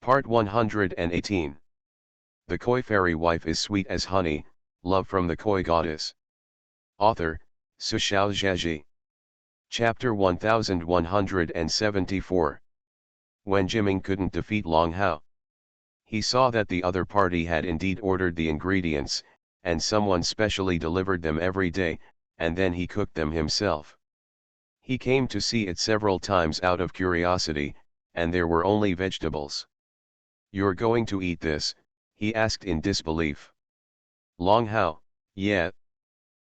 Part 118. The Koi Fairy Wife is Sweet as Honey, Love from the Koi Goddess. Author, Su Xiaozhaji. Chapter 1174. When Jiming couldn't defeat Long Hao. He saw that the other party had indeed ordered the ingredients, and someone specially delivered them every day, and then he cooked them himself. He came to see it several times out of curiosity, and there were only vegetables. "You're going to eat this?" he asked in disbelief. Long Hao, yeah.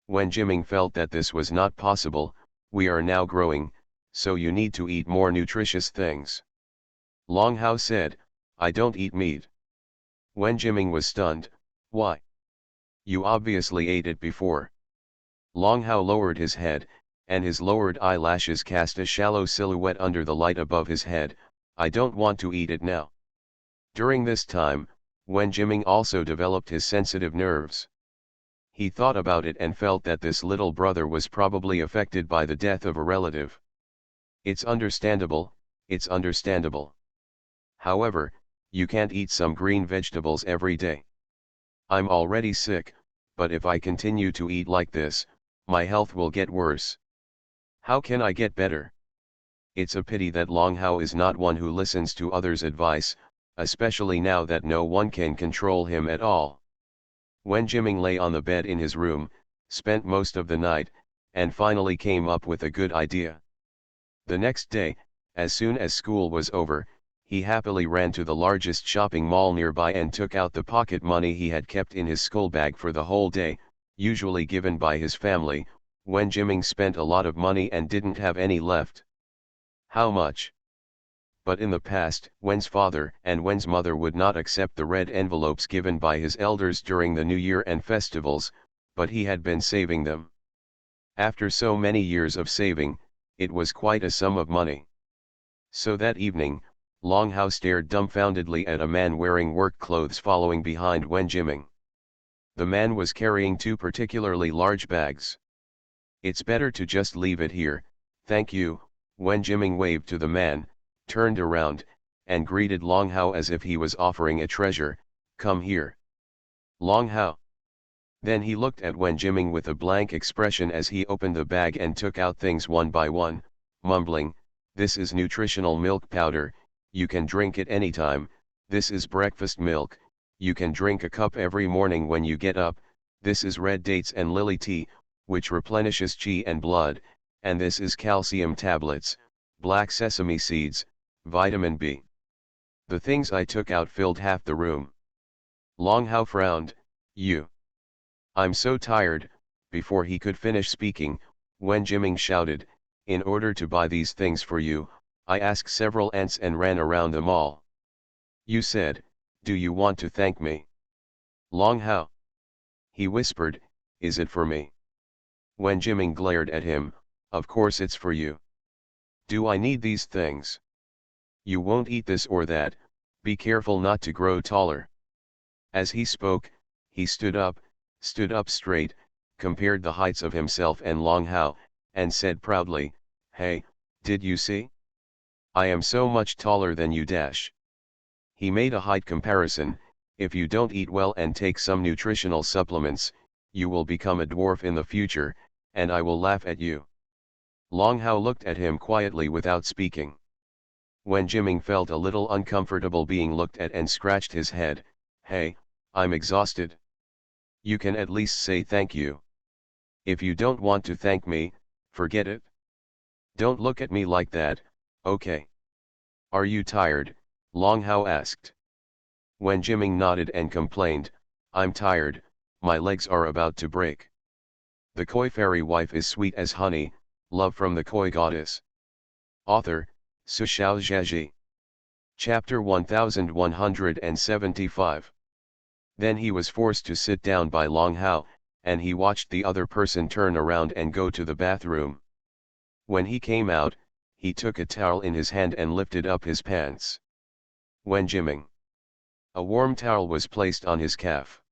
When Jiming felt that this was not possible, "We are now growing, so you need to eat more nutritious things." Long Hao said, "I don't eat meat." When Jiming was stunned, "Why? You obviously ate it before." Long Hao lowered his head, and his lowered eyelashes cast a shallow silhouette under the light above his head. "I don't want to eat it now." During this time, Wen Jiming also developed his sensitive nerves. He thought about it and felt that this little brother was probably affected by the death of a relative. It's understandable, it's understandable. However, you can't eat some green vegetables every day. I'm already sick, but if I continue to eat like this, my health will get worse. How can I get better? It's a pity that Long Hao is not one who listens to others' advice, especially now that no one can control him at all. When Jiming lay on the bed in his room, spent most of the night, and finally came up with a good idea. The next day, as soon as school was over, he happily ran to the largest shopping mall nearby and took out the pocket money he had kept in his school bag for the whole day, usually given by his family. When Jiming spent a lot of money and didn't have any left. How much? But in the past, Wen's father and Wen's mother would not accept the red envelopes given by his elders during the New Year and festivals, but he had been saving them. After so many years of saving, it was quite a sum of money. So that evening, Long Hao stared dumbfoundedly at a man wearing work clothes following behind Wen Jiming. The man was carrying two particularly large bags. "It's better to just leave it here, thank you." Wen Jiming waved to the man, turned around, and greeted Long Hao as if he was offering a treasure. "Come here, Long Hao." Then he looked at Wen Jiming with a blank expression as he opened the bag and took out things one by one, mumbling, "This is nutritional milk powder, you can drink it anytime. This is breakfast milk, you can drink a cup every morning when you get up. This is red dates and lily tea, which replenishes qi and blood, and this is calcium tablets, black sesame seeds, vitamin B." The things I took out filled half the room. Long Hao frowned. "You. I'm so tired." Before he could finish speaking, Wen Jiming shouted, "In order to buy these things for you, I asked several ants and ran around them all. You said, 'Do you want to thank me, Long Hao?'" He whispered, "Is it for me?" Wen Jiming glared at him. "Of course it's for you. Do I need these things? You won't eat this or that, be careful not to grow taller." As he spoke, he stood up straight, compared the heights of himself and Long Hao, and said proudly, "Hey, did you see? I am so much taller than you dash." He made a height comparison. "If you don't eat well and take some nutritional supplements, you will become a dwarf in the future, and I will laugh at you." Long Hao looked at him quietly without speaking. Wen Jiming felt a little uncomfortable being looked at and scratched his head. "Hey, I'm exhausted. You can at least say thank you. If you don't want to thank me, forget it. Don't look at me like that, okay?" "Are you tired?" Long Hao asked. Wen Jiming nodded and complained, "I'm tired, my legs are about to break." The Koi Fairy Wife is Sweet as Honey, Love from the Koi Goddess. Author, Su Xiaozhaji. Chapter 1175. Then he was forced to sit down by Long Hao, and he watched the other person turn around and go to the bathroom. When he came out, he took a towel in his hand and lifted up his pants. Wen Jiming. A warm towel was placed on his calf.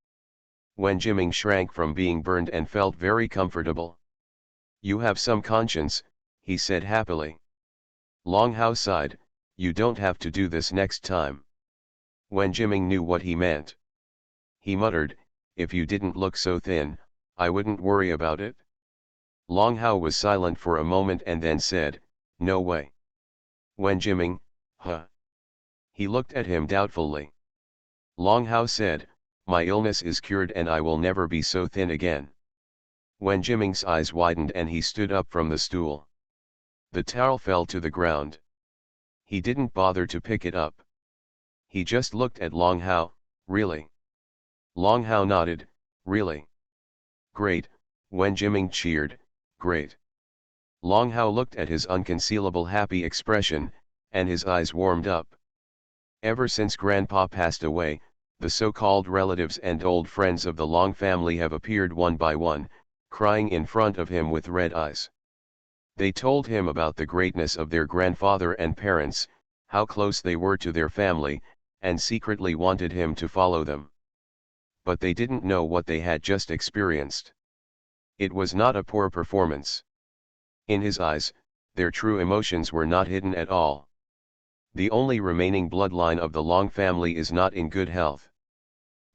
Wen Jiming shrank from being burned and felt very comfortable. "You have some conscience," he said happily. Long Hao sighed, "You don't have to do this next time." Wen Jiming knew what he meant. He muttered, "If you didn't look so thin, I wouldn't worry about it." Long Hao was silent for a moment and then said, "No way." Wen Jiming, huh? He looked at him doubtfully. Long Hao said, "My illness is cured and I will never be so thin again." Wen Jiming's eyes widened and he stood up from the stool. The towel fell to the ground. He didn't bother to pick it up. He just looked at Long Hao. "Really?" Long Hao nodded, "Really?" "Great," Wen Jiming cheered, "great." Long Hao looked at his unconcealable happy expression, and his eyes warmed up. Ever since Grandpa passed away, the so-called relatives and old friends of the Long family have appeared one by one, crying in front of him with red eyes. They told him about the greatness of their grandfather and parents, how close they were to their family, and secretly wanted him to follow them. But they didn't know what they had just experienced. It was not a poor performance. In his eyes, their true emotions were not hidden at all. The only remaining bloodline of the Long family is not in good health.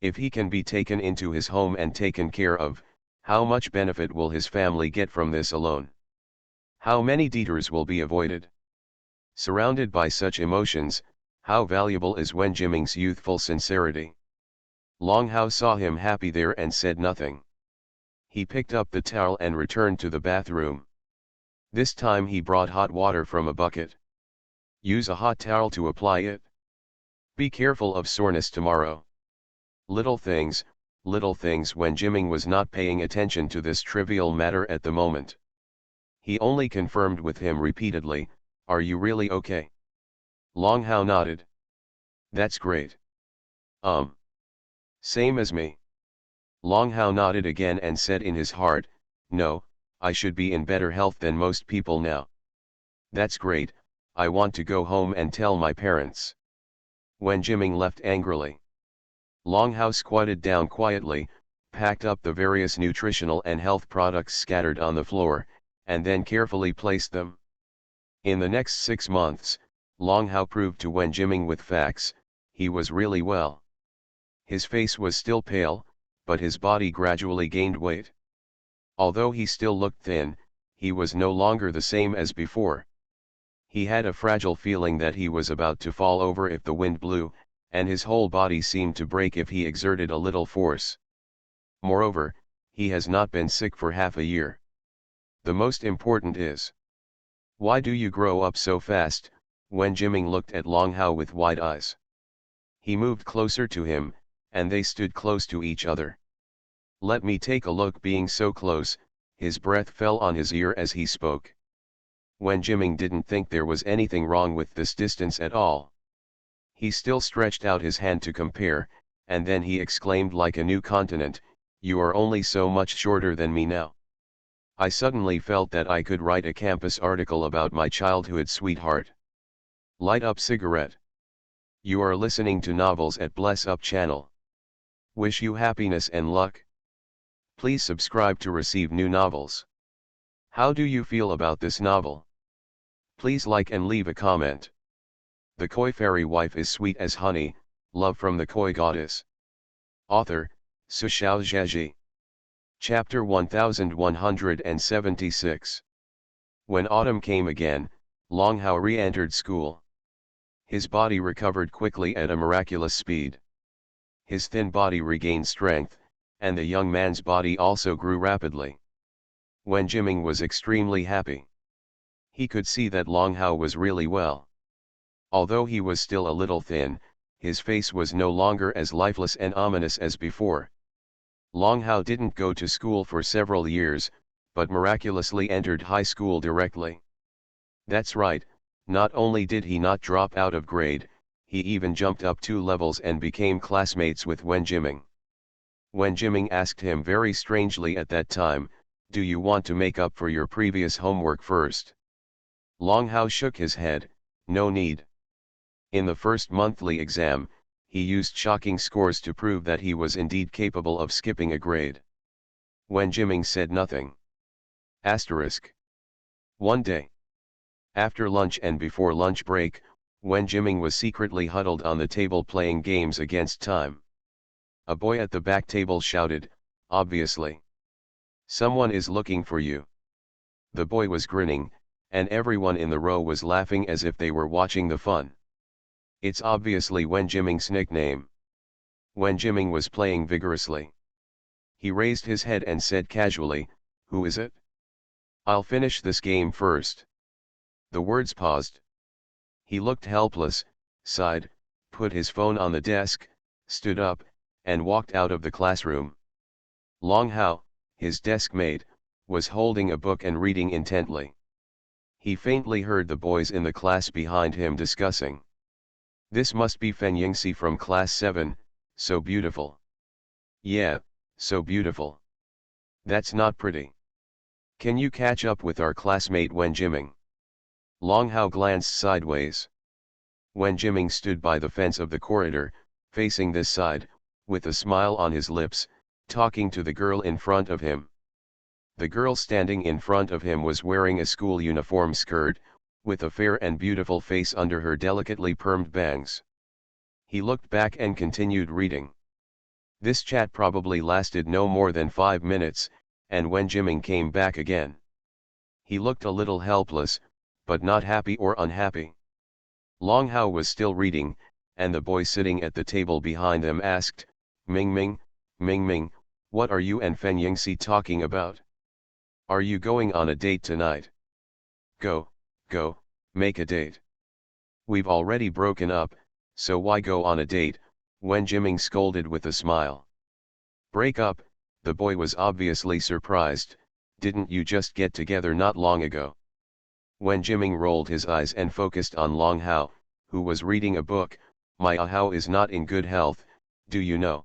If he can be taken into his home and taken care of, how much benefit will his family get from this alone? How many detours will be avoided? Surrounded by such emotions, how valuable is Wen Jiming's youthful sincerity? Long Hao saw him happy there and said nothing. He picked up the towel and returned to the bathroom. This time he brought hot water from a bucket. Use a hot towel to apply it. Be careful of soreness tomorrow. Little things. Wen Jiming was not paying attention to this trivial matter at the moment. He only confirmed with him repeatedly, "Are you really okay?" Long Hao nodded. "That's great." Same as me." Long Hao nodded again and said in his heart, "No, I should be in better health than most people now." "That's great, I want to go home and tell my parents." Wen Jiming left angrily. Long Hao squatted down quietly, packed up the various nutritional and health products scattered on the floor, and then carefully placed them. In the next 6 months, Long Hao proved to Wen Jiming with facts, he was really well. His face was still pale, but his body gradually gained weight. Although he still looked thin, he was no longer the same as before. He had a fragile feeling that he was about to fall over if the wind blew, and his whole body seemed to break if he exerted a little force. Moreover, he has not been sick for half a year. The most important is, "Why do you grow up so fast?" Wen Jiming looked at Long Hao with wide eyes. He moved closer to him, and they stood close to each other. "Let me take a look." Being so close, his breath fell on his ear as he spoke. Wen Jiming didn't think there was anything wrong with this distance at all. He still stretched out his hand to compare, and then he exclaimed like a new continent, "You are only so much shorter than me now." I suddenly felt that I could write a campus article about my childhood sweetheart. Light up cigarette. You are listening to Novels at Bless Up channel. Wish you happiness and luck. Please subscribe to receive new novels. How do you feel about this novel? Please like and leave a comment. The Koi Fairy Wife is sweet as honey, love from the Koi Goddess. Author, Su Xiao Zheji. Chapter 1176. When autumn came again, Long Hao re-entered school. His body recovered quickly at a miraculous speed. His thin body regained strength, and the young man's body also grew rapidly. Wen Jiming was extremely happy. He could see that Long Hao was really well. Although he was still a little thin, his face was no longer as lifeless and ominous as before. Long Hao didn't go to school for several years, but miraculously entered high school directly. That's right, not only did he not drop out of grade, he even jumped up 2 levels and became classmates with Wen Jiming. Wen Jiming asked him very strangely at that time, "Do you want to make up for your previous homework first?" Long Hao shook his head, "No need." In the first monthly exam, he used shocking scores to prove that he was indeed capable of skipping a grade. Wen Jiming said nothing. Asterisk. One day, after lunch and before lunch break, Wen Jiming was secretly huddled on the table playing games against time. A boy at the back table shouted, obviously. Someone is looking for you. The boy was grinning, and everyone in the row was laughing as if they were watching the fun. It's obviously Wen Jiming's nickname. Wen Jiming was playing vigorously. He raised his head and said casually, who is it? I'll finish this game first. The words paused. He looked helpless, sighed, put his phone on the desk, stood up, and walked out of the classroom. Long Hao, his desk mate, was holding a book and reading intently. He faintly heard the boys in the class behind him discussing. This must be Fen Yingxi from class 7, so beautiful. Yeah, so beautiful. That's not pretty. Can you catch up with our classmate Wen Jiming? Long Hao glanced sideways. Wen Jiming stood by the fence of the corridor, facing this side, with a smile on his lips, talking to the girl in front of him. The girl standing in front of him was wearing a school uniform skirt, with a fair and beautiful face under her delicately permed bangs. He looked back and continued reading. This chat probably lasted no more than 5 minutes, and Wen Jiming came back again. He looked a little helpless, but not happy or unhappy. Long Hao was still reading, and the boy sitting at the table behind them asked, Ming Ming, what are you and Fen Yingxi talking about? Are you going on a date tonight? Go, make a date. We've already broken up, so why go on a date? Wen Jiming scolded with a smile. Break up? The boy was obviously surprised. Didn't you just get together not long ago? Wen Jiming rolled his eyes and focused on Long Hao, who was reading a book. My Hao is not in good health, do you know?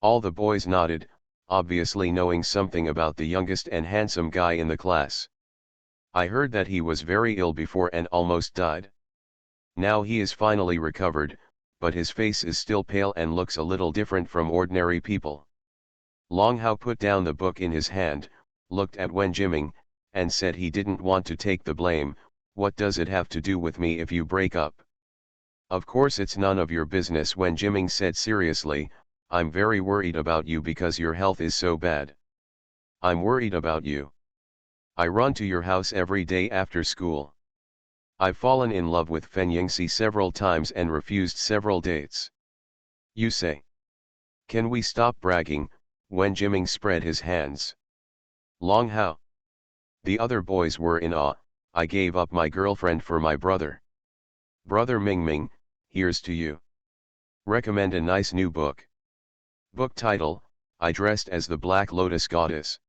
All the boys nodded, obviously knowing something about the youngest and handsome guy in the class. I heard that he was very ill before and almost died. Now he is finally recovered, but his face is still pale and looks a little different from ordinary people. Long Hao put down the book in his hand, looked at Wen Jiming, and said he didn't want to take the blame. What does it have to do with me if you break up? Of course it's none of your business, Wen Jiming said seriously. I'm very worried about you because your health is so bad. I'm worried about you. I run to your house every day after school. I've fallen in love with Fen Yingxi several times and refused several dates. You say. Can we stop bragging? Wen Jiming spread his hands. Long Hao. The other boys were in awe. I gave up my girlfriend for my brother. Brother Ming, here's to you. Recommend a nice new book. Book title, I Dressed as the Black Lotus Goddess.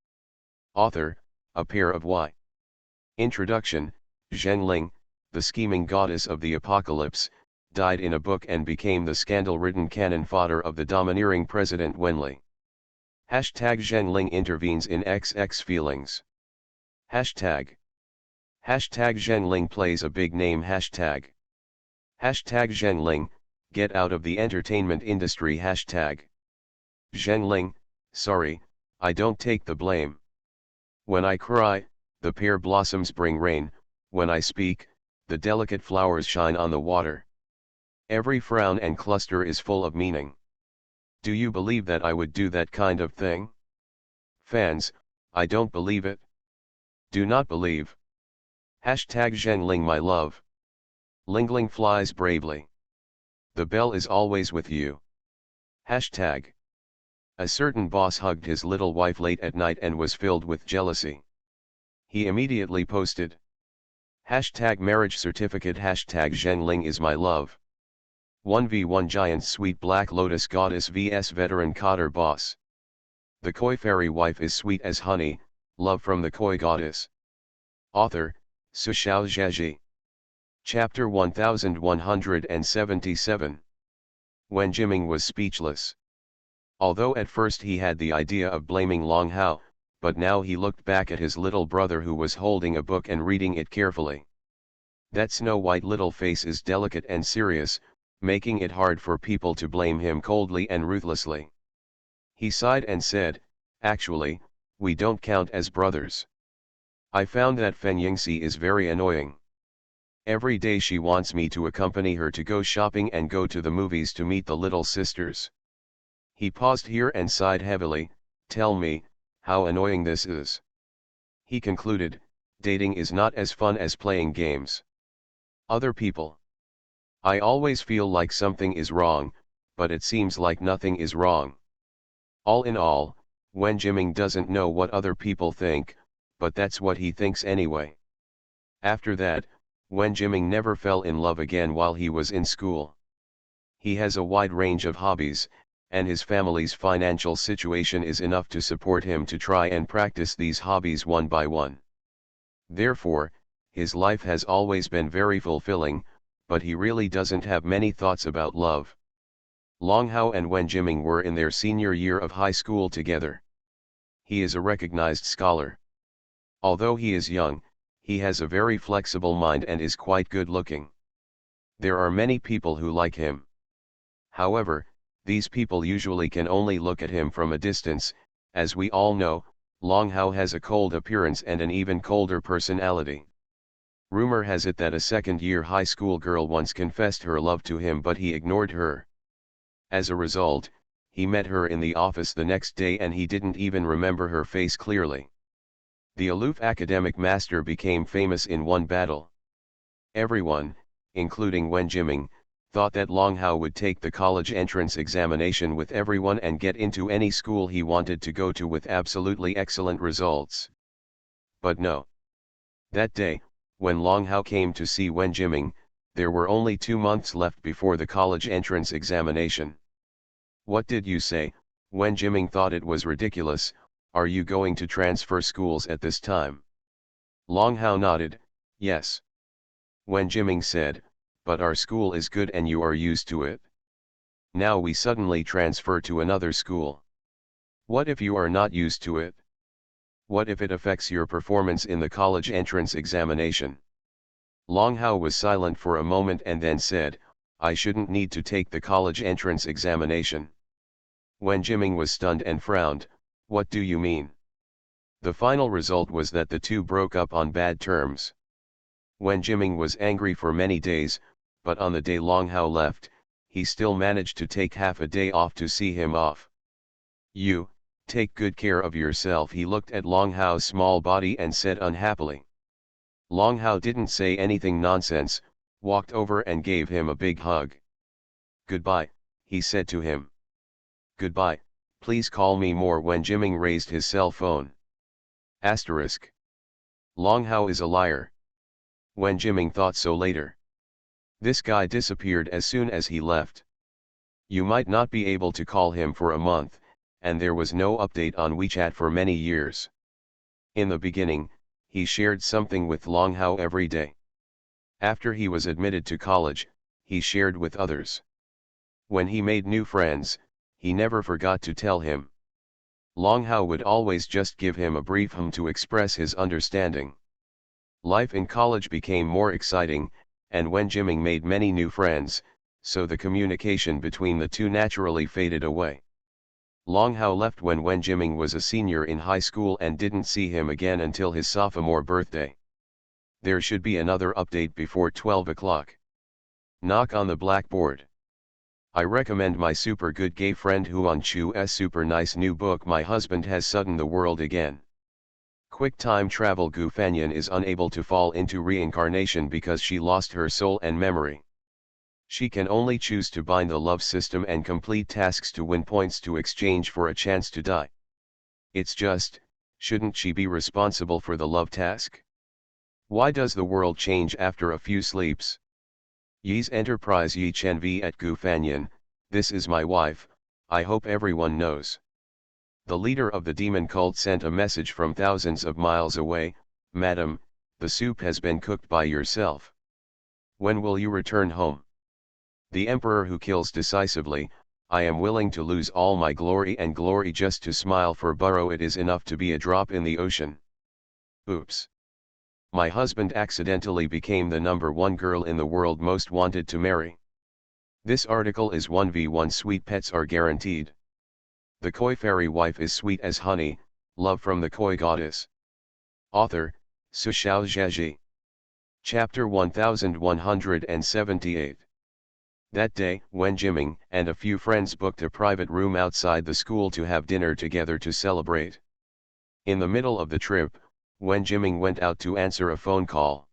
Author, A Pair of Y. Introduction, Zhengling, the scheming goddess of the apocalypse, died in a book and became the scandal-ridden cannon fodder of the domineering President Wenli. #Zhengling intervenes in XX feelings. Hashtag Zhengling plays a big name. Zhengling, get out of the entertainment industry. Zhengling, sorry, I don't take the blame. When I cry, the pear blossoms bring rain. When I speak, the delicate flowers shine on the water. Every frown and cluster is full of meaning. Do you believe that I would do that kind of thing? Fans, I don't believe it. Do not believe. Zhengling my love. Lingling flies bravely. The bell is always with you. Hashtag. A certain boss hugged his little wife late at night and was filled with jealousy. He immediately posted. Marriage certificate. Zhengling is my love. 1v1 giant sweet black lotus goddess vs veteran cotter boss. The koi fairy wife is sweet as honey, love from the koi goddess. Author, Su Xiao Zheji. Chapter 1177. Wen Jiming was speechless. Although at first he had the idea of blaming Long Hao, but now he looked back at his little brother who was holding a book and reading it carefully. That snow-white little face is delicate and serious, making it hard for people to blame him coldly and ruthlessly. He sighed and said, actually, we don't count as brothers. I found that Fen Yingxi is very annoying. Every day she wants me to accompany her to go shopping and go to the movies to meet the little sisters. He paused here and sighed heavily. Tell me, how annoying this is. He concluded, dating is not as fun as playing games. Other people. I always feel like something is wrong, but it seems like nothing is wrong. All in all, Wen Jiming doesn't know what other people think, but that's what he thinks anyway. After that, Wen Jiming never fell in love again while he was in school. He has a wide range of hobbies, and his family's financial situation is enough to support him to try and practice these hobbies one by one. Therefore, his life has always been very fulfilling, but he really doesn't have many thoughts about love. Long Hao and Wen Jiming were in their senior year of high school together. He is a recognized scholar. Although he is young, he has a very flexible mind and is quite good looking. There are many people who like him. However, these people usually can only look at him from a distance. As we all know, Long Hao has a cold appearance and an even colder personality. Rumor has it that a second-year high school girl once confessed her love to him, but he ignored her. As a result, he met her in the office the next day and he didn't even remember her face clearly. The aloof academic master became famous in one battle. Everyone, including Wen Jiming, thought that Long Hao would take the college entrance examination with everyone and get into any school he wanted to go to with absolutely excellent results. But no. That day, when Long Hao came to see Wen Jiming, there were only 2 months left before the college entrance examination. What did you say? Wen Jiming thought it was ridiculous. Are you going to transfer schools at this time? Long Hao nodded, yes. Wen Jiming said, but our school is good and you are used to it. Now we suddenly transfer to another school. What if you are not used to it? What if it affects your performance in the college entrance examination? Long Hao was silent for a moment and then said, I shouldn't need to take the college entrance examination. Wen Jiming was stunned and frowned. What do you mean? The final result was that the two broke up on bad terms. Wen Jiming was angry for many days, but on the day Long Hao left, he still managed to take half a day off to see him off. You, take good care of yourself. He looked at Long Hao's small body and said unhappily. Long Hao didn't say anything nonsense, walked over and gave him a big hug. Goodbye, he said to him. Goodbye, please call me more. Wen Jiming raised his cell phone. Asterisk. Long Hao is a liar. Wen Jiming thought so later. This guy disappeared as soon as he left. You might not be able to call him for a month, and there was no update on WeChat for many years. In the beginning, he shared something with Long Hao every day. After he was admitted to college, he shared with others. When he made new friends, he never forgot to tell him. Long Hao would always just give him a brief hum to express his understanding. Life in college became more exciting, and Wen Jiming made many new friends, so the communication between the two naturally faded away. Long Hao left when Wen Jiming was a senior in high school and didn't see him again until his sophomore birthday. There should be another update before 12 o'clock. Knock on the blackboard. I recommend my super good gay friend Huan Chu's super nice new book My Husband Has Sudden the World Again. Quick time travel. Gu Fanyan is unable to fall into reincarnation because she lost her soul and memory. She can only choose to bind the love system and complete tasks to win points to exchange for a chance to die. It's just, shouldn't she be responsible for the love task? Why does the world change after a few sleeps? Yi's Enterprise Yi Chen V at Gu Fanyan, this is my wife, I hope everyone knows. The leader of the demon cult sent a message from thousands of miles away, Madam, the soup has been cooked by yourself. When will you return home? The emperor who kills decisively, I am willing to lose all my glory and glory just to smile for Burrow. It is enough to be a drop in the ocean. Oops. My husband accidentally became the #1 girl in the world most wanted to marry. This article is 1v1. Sweet pets are guaranteed. The koi fairy wife is sweet as honey, love from the koi goddess. Author, Su Xiao Zheji. Chapter 1178. That day, Wen Jiming and a few friends booked a private room outside the school to have dinner together to celebrate. In the middle of the trip, Wen Jiming went out to answer a phone call.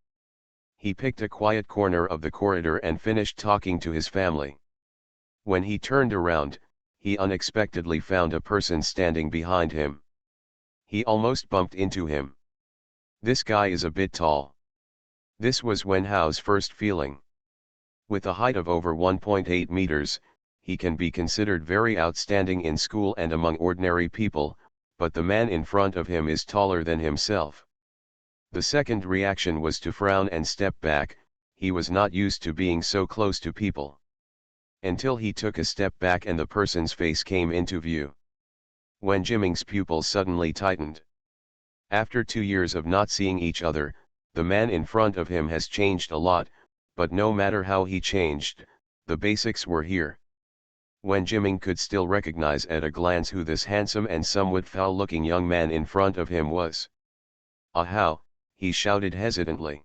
He picked a quiet corner of the corridor and finished talking to his family. When he turned around, he unexpectedly found a person standing behind him. He almost bumped into him. This guy is a bit tall. This was Wen Hao's first feeling. With a height of over 1.8 meters, he can be considered very outstanding in school and among ordinary people, but the man in front of him is taller than himself. The second reaction was to frown and step back. He was not used to being so close to people. Until he took a step back and the person's face came into view. Wen Jiming's pupils suddenly tightened. After 2 years of not seeing each other, the man in front of him has changed a lot, but no matter how he changed, the basics were here. Wen Jiming could still recognize at a glance who this handsome and somewhat foul-looking young man in front of him was. "Ah Hao," he shouted hesitantly.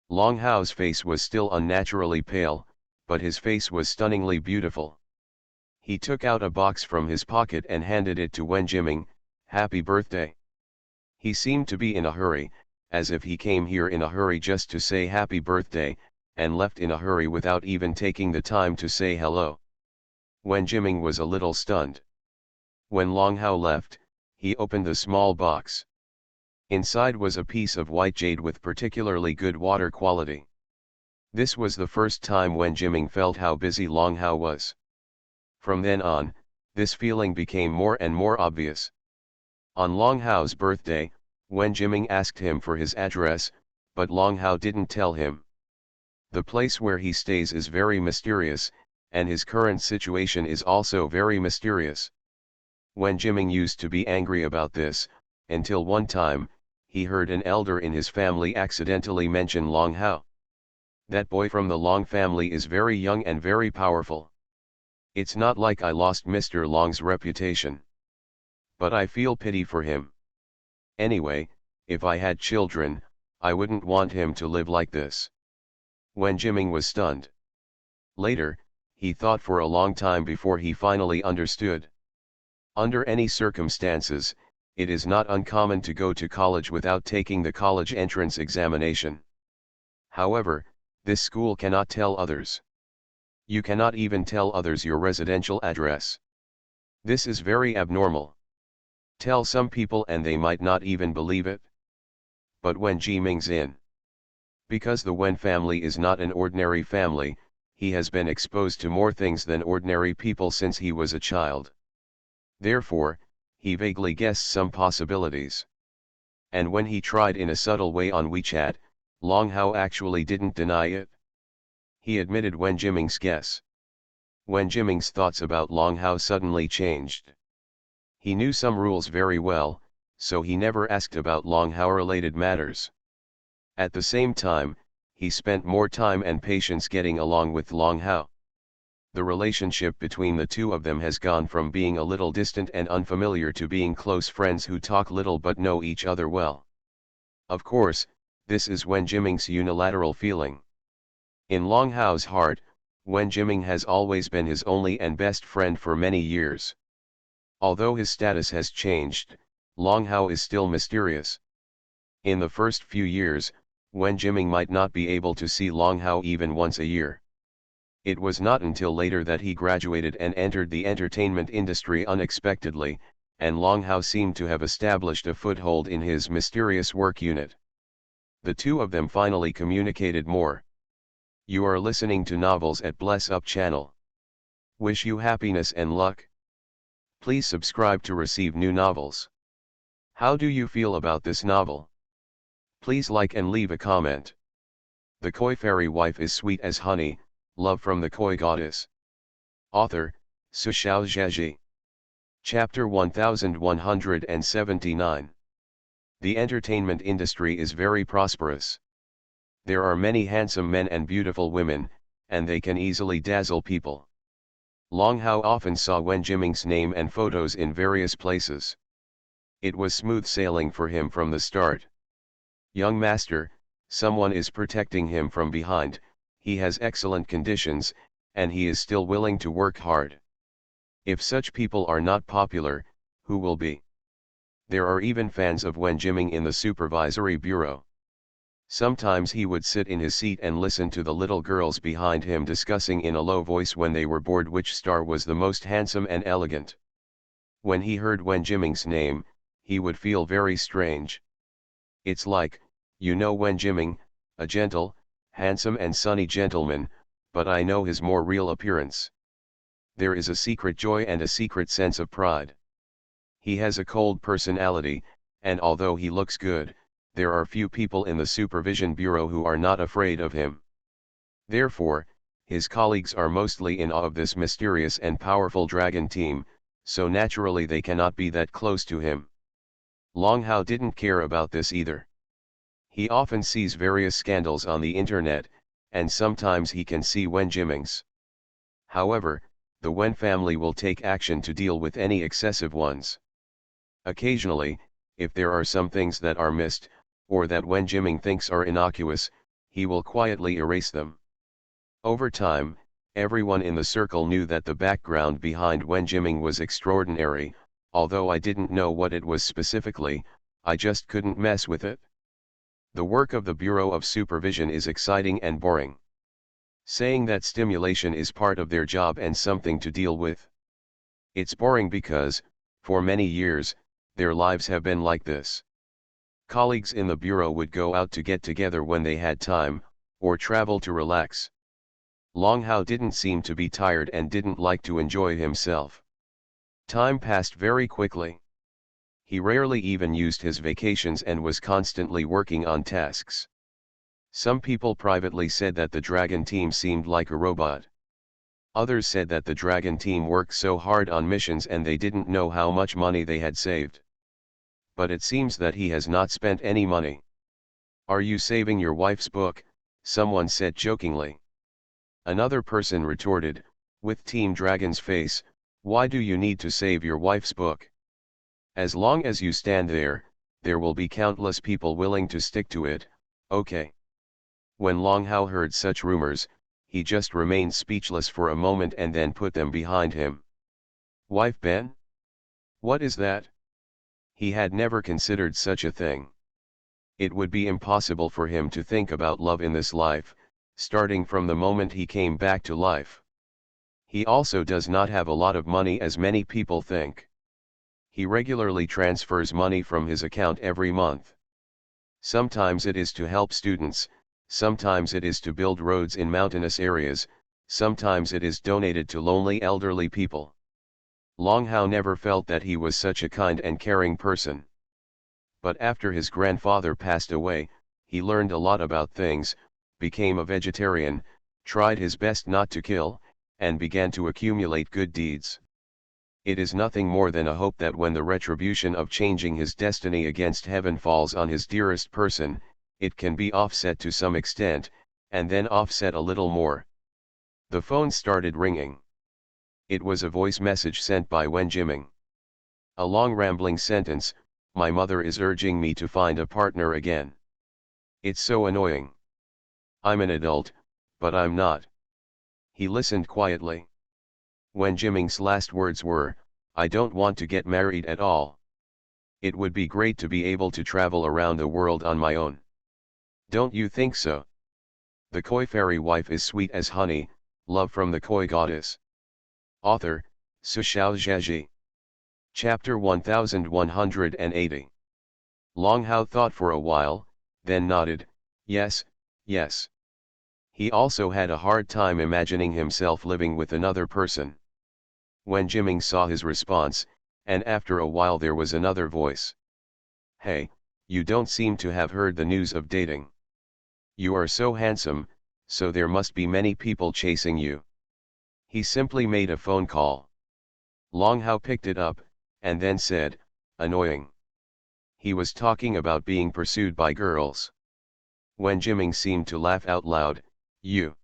Long Hao's face was still unnaturally pale, but his face was stunningly beautiful. He took out a box from his pocket and handed it to Wen Jiming. "Happy birthday." He seemed to be in a hurry, as if he came here in a hurry just to say happy birthday, and left in a hurry without even taking the time to say hello. Wen Jiming was a little stunned. When Long Hao left, he opened the small box. Inside was a piece of white jade with particularly good water quality. This was the first time Wen Jiming felt how busy Long Hao was. From then on, this feeling became more and more obvious. On Long Hao's birthday, Wen Jiming asked him for his address, but Long Hao didn't tell him. The place where he stays is very mysterious, and his current situation is also very mysterious. Wen Jiming used to be angry about this, until one time, he heard an elder in his family accidentally mention Long Hao. "That boy from the Long family is very young and very powerful. It's not like I lost Mr. Long's reputation. But I feel pity for him. Anyway, if I had children, I wouldn't want him to live like this." Wen Jiming was stunned. Later, he thought for a long time before he finally understood. Under any circumstances, it is not uncommon to go to college without taking the college entrance examination. However, this school cannot tell others. You cannot even tell others your residential address. This is very abnormal. Tell some people and they might not even believe it. But Wen Jiming's in. Because the Wen family is not an ordinary family, he has been exposed to more things than ordinary people since he was a child. Therefore, he vaguely guessed some possibilities. And when he tried in a subtle way on WeChat, Long Hao actually didn't deny it. He admitted Wen Jiming's guess. Wen Jiming's thoughts about Long Hao suddenly changed. He knew some rules very well, so he never asked about Long Hao-related matters. At the same time, he spent more time and patience getting along with Long Hao. The relationship between the two of them has gone from being a little distant and unfamiliar to being close friends who talk little but know each other well. Of course, this is Wen Jiming's unilateral feeling. In Long Hao's heart, Wen Jiming has always been his only and best friend for many years. Although his status has changed, Long Hao is still mysterious. In the first few years, Wen Jiming might not be able to see Long Hao even once a year. It was not until later that he graduated and entered the entertainment industry unexpectedly, and Long Hao seemed to have established a foothold in his mysterious work unit. The two of them finally communicated more. You are listening to Novels at Bless Up channel. Wish you happiness and luck. Please subscribe to receive new novels. How do you feel about this novel? Please like and leave a comment. The Koi Fairy Wife is sweet as honey, love from the Koi Goddess. Author, Su Xiao Zhaji. Chapter 1179. The entertainment industry is very prosperous. There are many handsome men and beautiful women, and they can easily dazzle people. Long Hao often saw Wen Jiming's name and photos in various places. It was smooth sailing for him from the start. "Young master, Someone is protecting him from behind, he has excellent conditions, and he is still willing to work hard. If such people are not popular, who will be? There are even fans of Wen Jiming in the supervisory bureau. Sometimes he would sit in his seat and listen to the little girls behind him discussing in a low voice when they were bored which star was the most handsome and elegant. When he heard Wen Jiming's name, he would feel very strange. It's like, you know Wen Jiming, a gentle, handsome and sunny gentleman, but I know his more real appearance. There is a secret joy and a secret sense of pride. He has a cold personality, and although he looks good, there are few people in the Supervision Bureau who are not afraid of him. Therefore, his colleagues are mostly in awe of this mysterious and powerful dragon team, so naturally they cannot be that close to him. Long Hao didn't care about this either. He often sees various scandals on the internet, and sometimes he can see Wen Jiming's. However, the Wen family will take action to deal with any excessive ones. Occasionally, if there are some things that are missed, or that Wen Jiming thinks are innocuous, he will quietly erase them. Over time, everyone in the circle knew that the background behind Wen Jiming was extraordinary, although I didn't know what it was specifically, I just couldn't mess with it. The work of the Bureau of Supervision is exciting and boring. Saying that stimulation is part of their job and something to deal with. It's boring because, for many years, their lives have been like this. Colleagues in the bureau would go out to get together when they had time, or travel to relax. Long Hao didn't seem to be tired and didn't like to enjoy himself. Time passed very quickly. He rarely even used his vacations and was constantly working on tasks. Some people privately said that the dragon team seemed like a robot. Others said that the dragon team worked so hard on missions and they didn't know how much money they had saved. But it seems that he has not spent any money. "Are you saving your wife's book?" someone said jokingly. Another person retorted, with Team Dragon's face, "Why do you need to save your wife's book? As long as you stand there, there will be countless people willing to stick to it, okay?" When Long Hao heard such rumors, he just remained speechless for a moment and then put them behind him. Wife Ben? What is that? He had never considered such a thing. It would be impossible for him to think about love in this life, starting from the moment he came back to life. He also does not have a lot of money as many people think. He regularly transfers money from his account every month. Sometimes it is to help students, sometimes it is to build roads in mountainous areas, sometimes it is donated to lonely elderly people. Long Hao never felt that he was such a kind and caring person. But after his grandfather passed away, he learned a lot about things, became a vegetarian, tried his best not to kill, and began to accumulate good deeds. It is nothing more than a hope that when the retribution of changing his destiny against heaven falls on his dearest person, it can be offset to some extent, and then offset a little more. The phone started ringing. It was a voice message sent by Wen Jiming. A long rambling sentence, "My mother is urging me to find a partner again. It's so annoying. I'm an adult, but I'm not." He listened quietly. Wen Jiming's last words were, "I don't want to get married at all. It would be great to be able to travel around the world on my own. Don't you think so? The koi fairy wife is sweet as honey, love from the koi goddess." Author, Su Xiao Zhaji. Chapter 1180. Long Hao thought for a while, then nodded, "Yes, yes." He also had a hard time imagining himself living with another person. Wen Jiming saw his response, and after a while there was another voice. "Hey, you don't seem to have heard the news of dating. You are so handsome, so there must be many people chasing you." He simply made a phone call. Long Hao picked it up, and then said, "Annoying." He was talking about being pursued by girls. Wen Jiming seemed to laugh out loud, "You."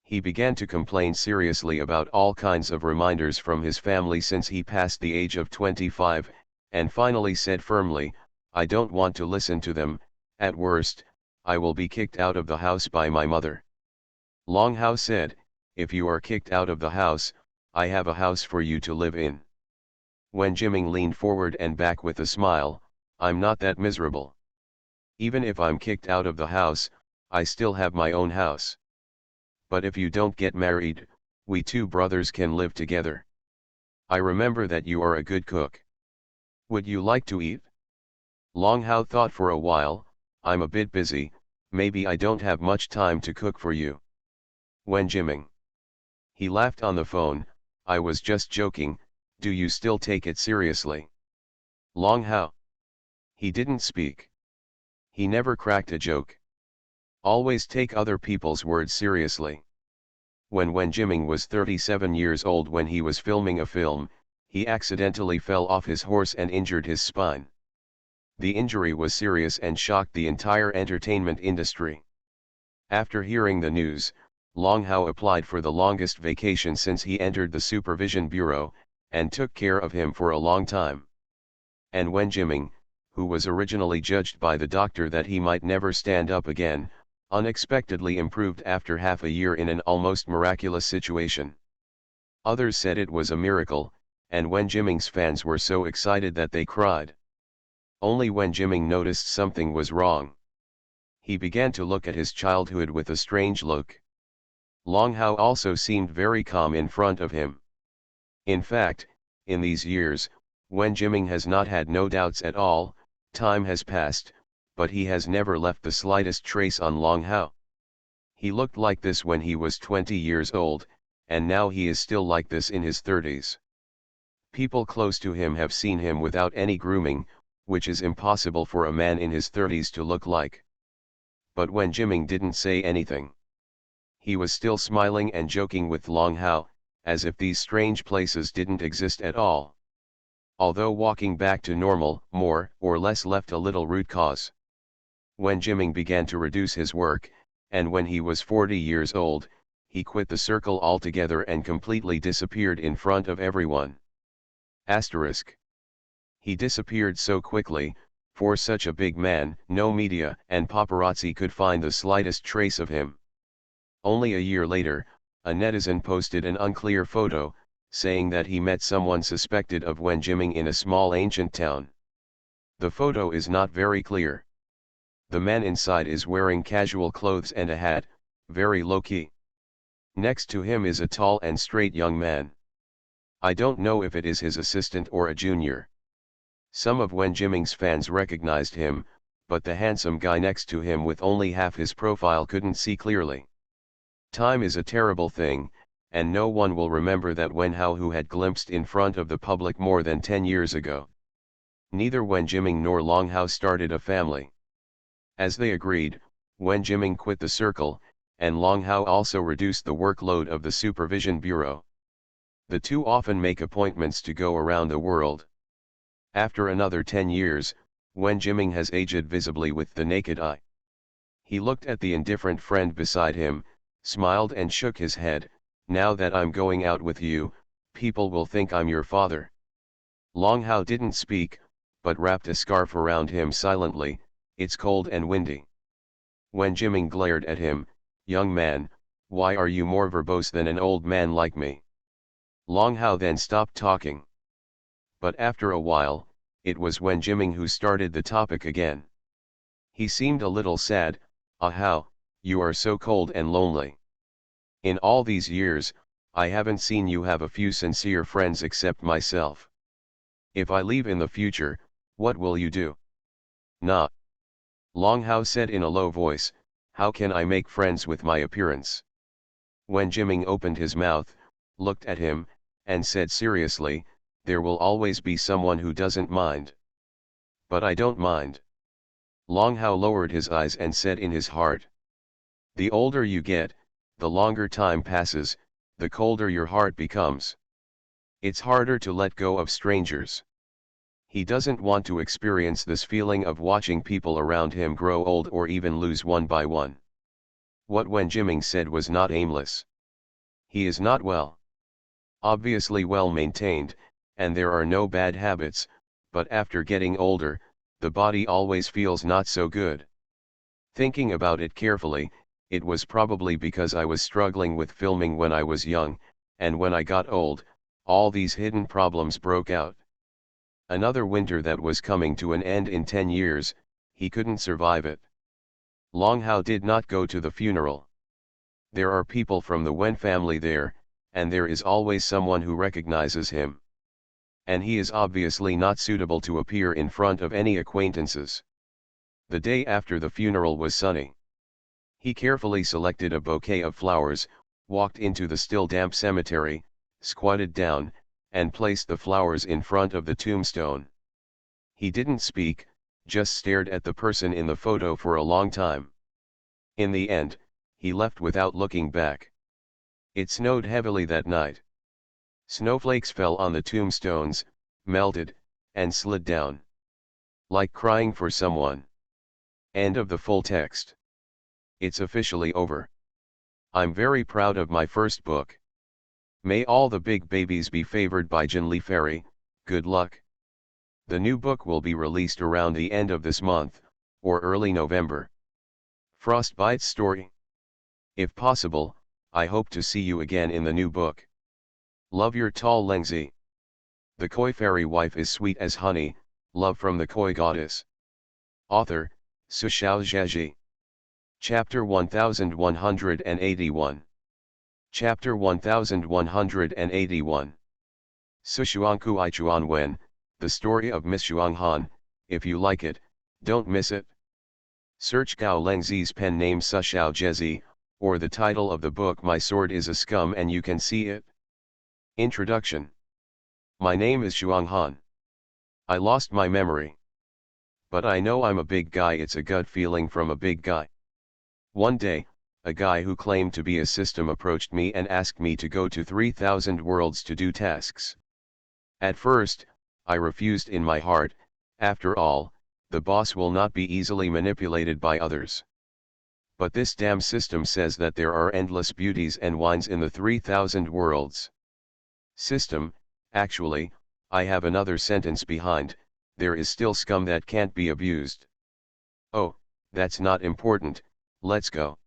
He began to complain seriously about all kinds of reminders from his family since he passed the age of 25, and finally said firmly, "I don't want to listen to them. At worst, I will be kicked out of the house by my mother. Long Hao said, if you are kicked out of the house, I have a house for you to live in. Wen Jiming leaned forward and back with a smile, I'm not that miserable. Even if I'm kicked out of the house, I still have my own house. But if you don't get married, we two brothers can live together. I remember that you are a good cook. Would you like to eat? Long Hao thought for a while, I'm a bit busy, maybe I don't have much time to cook for you. Wen Jiming. He laughed on the phone, I was just joking, do you still take it seriously? Long Hao. He didn't speak. He never cracked a joke. Always take other people's words seriously. When Wen Jiming was 37 years old when he was filming a film, he accidentally fell off his horse and injured his spine. The injury was serious and shocked the entire entertainment industry. After hearing the news, Long Hao applied for the longest vacation since he entered the supervision bureau, and took care of him for a long time. And Wen Jiming, who was originally judged by the doctor that he might never stand up again, unexpectedly improved after half a year in an almost miraculous situation. Others said it was a miracle, and Wen Jiming's fans were so excited that they cried. Only Wen Jiming noticed something was wrong. He began to look at his childhood with a strange look. Long Hao also seemed very calm in front of him. In fact, in these years, Wen Jiming has not had no doubts at all, time has passed, but he has never left the slightest trace on Long Hao. He looked like this when he was 20 years old, and now he is still like this in his 30s. People close to him have seen him without any grooming, which is impossible for a man in his 30s to look like. But Wen Jiming didn't say anything. He was still smiling and joking with Long Hao, as if these strange places didn't exist at all. Although walking back to normal, more or less left a little root cause. Wen Jiming began to reduce his work, and when he was 40 years old, he quit the circle altogether and completely disappeared in front of everyone. Asterisk. He disappeared so quickly, for such a big man, no media and paparazzi could find the slightest trace of him. Only a year later, a netizen posted an unclear photo, saying that he met someone suspected of Wen Jiming in a small ancient town. The photo is not very clear. The man inside is wearing casual clothes and a hat, very low-key. Next to him is a tall and straight young man. I don't know if it is his assistant or a junior. Some of Wen Jiming's fans recognized him, but the handsome guy next to him with only half his profile couldn't see clearly. Time is a terrible thing, and no one will remember that Wen Hao who had glimpsed in front of the public more than 10 years ago. Neither Wen Jiming nor Long Hao started a family. As they agreed, Wen Jiming quit the circle, and Long Hao also reduced the workload of the supervision bureau. The two often make appointments to go around the world. After another 10 years, Wen Jiming has aged visibly with the naked eye. He looked at the indifferent friend beside him, smiled and shook his head, now that I'm going out with you, people will think I'm your father. Long Hao didn't speak, but wrapped a scarf around him silently, it's cold and windy. Wen Jiming glared at him, young man, why are you more verbose than an old man like me? Long Hao then stopped talking. But after a while, it was Wen Jiming who started the topic again. He seemed a little sad, ah Hao, you are so cold and lonely. In all these years, I haven't seen you have a few sincere friends except myself. If I leave in the future, what will you do? Nah. Long Hao said in a low voice, how can I make friends with my appearance? Wen Jiming opened his mouth, looked at him, and said seriously, there will always be someone who doesn't mind. But I don't mind. Long Hao lowered his eyes and said in his heart, the older you get, the longer time passes, the colder your heart becomes. It's harder to let go of strangers. He doesn't want to experience this feeling of watching people around him grow old or even lose one by one. What Wen Jiming said was not aimless. He is not well. Obviously well maintained, and there are no bad habits, but after getting older, the body always feels not so good. Thinking about it carefully, it was probably because I was struggling with filming when I was young, and when I got old, all these hidden problems broke out. Another winter that was coming to an end in 10 years, he couldn't survive it. Long Hao did not go to the funeral. There are people from the Wen family there, and there is always someone who recognizes him. And he is obviously not suitable to appear in front of any acquaintances. The day after the funeral was sunny. He carefully selected a bouquet of flowers, walked into the still damp cemetery, squatted down, and placed the flowers in front of the tombstone. He didn't speak, just stared at the person in the photo for a long time. In the end, he left without looking back. It snowed heavily that night. Snowflakes fell on the tombstones, melted, and slid down. Like crying for someone. End of the full text. It's officially over. I'm very proud of my first book. May all the big babies be favored by Jinli Fairy, good luck. The new book will be released around the end of this month, or early November. Frostbite's story. If possible, I hope to see you again in the new book. Love your tall Lengzi. The Koi fairy wife is sweet as honey, love from the Koi goddess. Author, Su Xiao Zheji. Chapter 1181. Chapter 1181. Su Xuangku I Chuan Wen, the story of Miss Xuang Han. If you like it, don't miss it. Search Gao Lengzi's pen name Su Xiao Zhezi, or the title of the book My Sword is a Scum, and you can see it. Introduction. My name is Xuang Han. I lost my memory. But I know I'm a big guy. It's a gut feeling from a big guy. One day, a guy who claimed to be a system approached me and asked me to go to 3000 worlds to do tasks. At first, I refused in my heart. After all, the boss will not be easily manipulated by others. But this damn system says that there are endless beauties and wines in the 3000 worlds. System, actually, I have another sentence behind, there is still scum that can't be abused. Oh, that's not important, let's go.